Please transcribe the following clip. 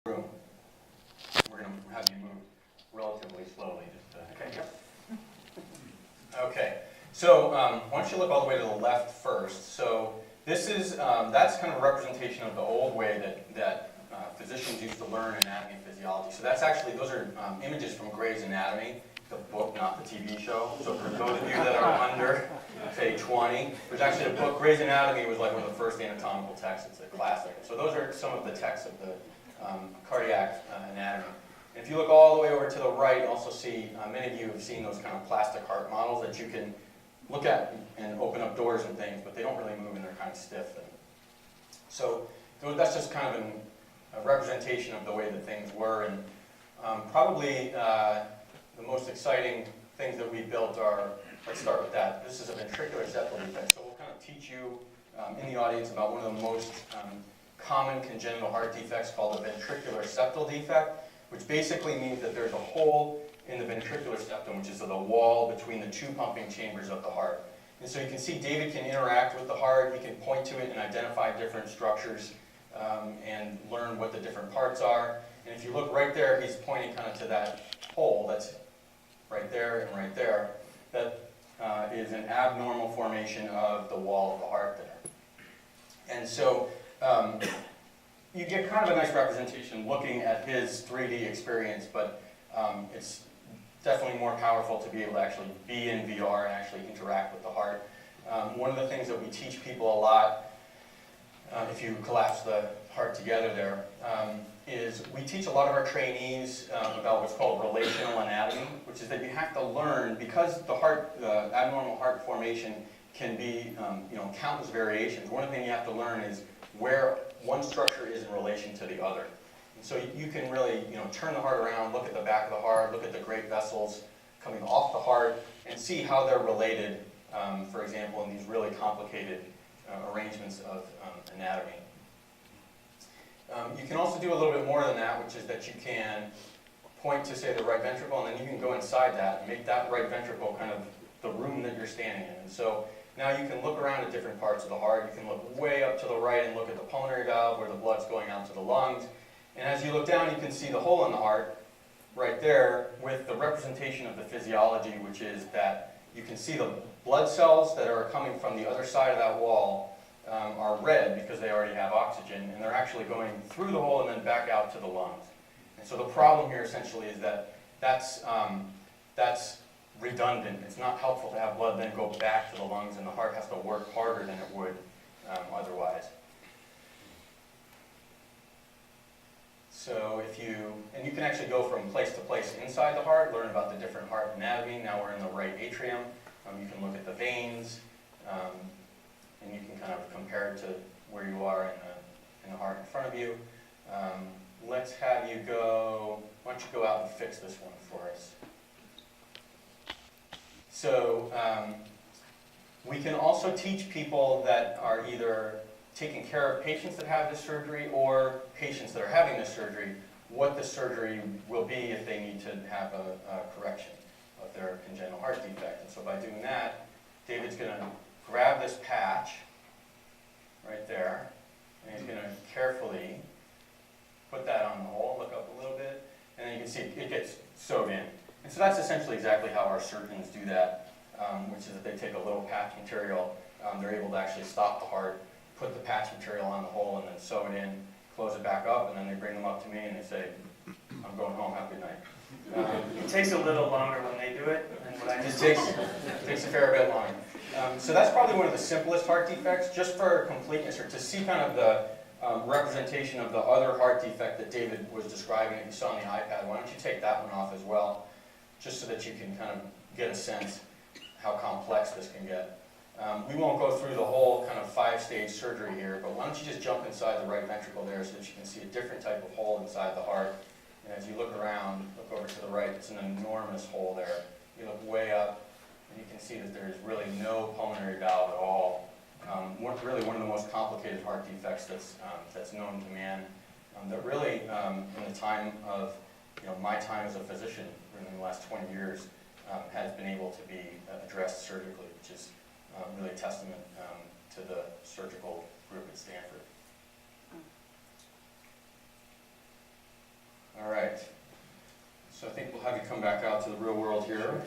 room. We're going to have you move relatively slowly. Okay, yep. Okay, so why don't you look all the way to the left first. So this is, that's kind of a representation of the old way that physicians used to learn anatomy and physiology. So that's actually, those are images from Gray's Anatomy, the book, not the TV show. So for those of you that are under, say, 20, there's actually a book. Gray's Anatomy was like one of the first anatomical texts. It's a classic. So those are some of the texts of the cardiac anatomy. And if you look all the way over to the right, you also see, many of you have seen those kind of plastic heart models that you can look at and open up doors and things, but they don't really move and they're kind of stiff. And so that's just kind of a representation of the way that things were. And probably the most exciting things that we built are, let's start with that. This is a ventricular septal defect. So we'll kind of teach you in the audience about one of the most common congenital heart defects called a ventricular septal defect, which basically means that there's a hole in the ventricular septum, which is the wall between the two pumping chambers of the heart. And so you can see David can interact with the heart, he can point to it and identify different structures and learn what the different parts are. And if you look right there, he's pointing kind of to that hole that's right there and right there. That is an abnormal formation of the wall of the heart there. And so you get kind of a nice representation looking at his 3D experience, but it's definitely more powerful to be able to actually be in VR and actually interact with the heart. One of the things that we teach people a lot, if you collapse the heart together there, is we teach a lot of our trainees about what's called relational anatomy, which is that you have to learn, because the abnormal heart formation can be, countless variations. One thing you have to learn is where one structure is in relation to the other. And so you can really, turn the heart around, look at the back of the heart, look at the great vessels coming off the heart, and see how they're related, for example, in these really complicated arrangements of anatomy. You can also do a little bit more than that, which is that you can point to, say, the right ventricle, and then you can go inside that and make that right ventricle kind of the room that you're standing in. And so now you can look around at different parts of the heart. You can look way up to the right and look at the pulmonary valve where the blood's going out to the lungs. And as you look down, you can see the hole in the heart right there with the representation of the physiology, which is that you can see the blood cells that are coming from the other side of that wall are red because they already have oxygen, and they're actually going through the hole and then back out to the lungs. And so the problem here essentially is that that's redundant. It's not helpful to have blood then go back to the lungs, and the heart has to work harder than it would otherwise. So and you can actually go from place to place inside the heart, learn about the different heart anatomy. Now we're in the right atrium. You can look at the veins, and you can kind of compare it to where you are in the heart in front of you. Let's have you go, why don't you go out and fix this one for us? So we can also teach people that are either taking care of patients that have this surgery or patients that are having this surgery what the surgery will be if they need to have a correction of their congenital heart defect. And so by doing that, David's going to grab this patch right there, and he's going to carefully put that on the hole, look up a little bit, and then you can see it gets sewed in. And so that's essentially exactly how our surgeons do that, which is that they take a little patch material, they're able to actually stop the heart, put the patch material on the hole, and then sew it in, close it back up, and then they bring them up to me and they say, I'm going home, have a good night. It takes a little longer when they do it than what I It just takes a fair bit longer. So that's probably one of the simplest heart defects, just for completeness, or to see kind of the representation of the other heart defect that David was describing that you saw on the iPad. Why don't you take that one off as well, just so that you can kind of get a sense how complex this can get. We won't go through the whole kind of 5-stage surgery here, but why don't you just jump inside the right ventricle there so that you can see a different type of hole inside the heart. And as you look around, look over to the right, it's an enormous hole there. You look way up, and you can see that there's really no pulmonary valve at all. Really one of the most complicated heart defects that's known to man. That really, in the time of my time as a physician, in the last 20 years, has been able to be addressed surgically, which is really a testament to the surgical group at Stanford. have you come back out to the real world here.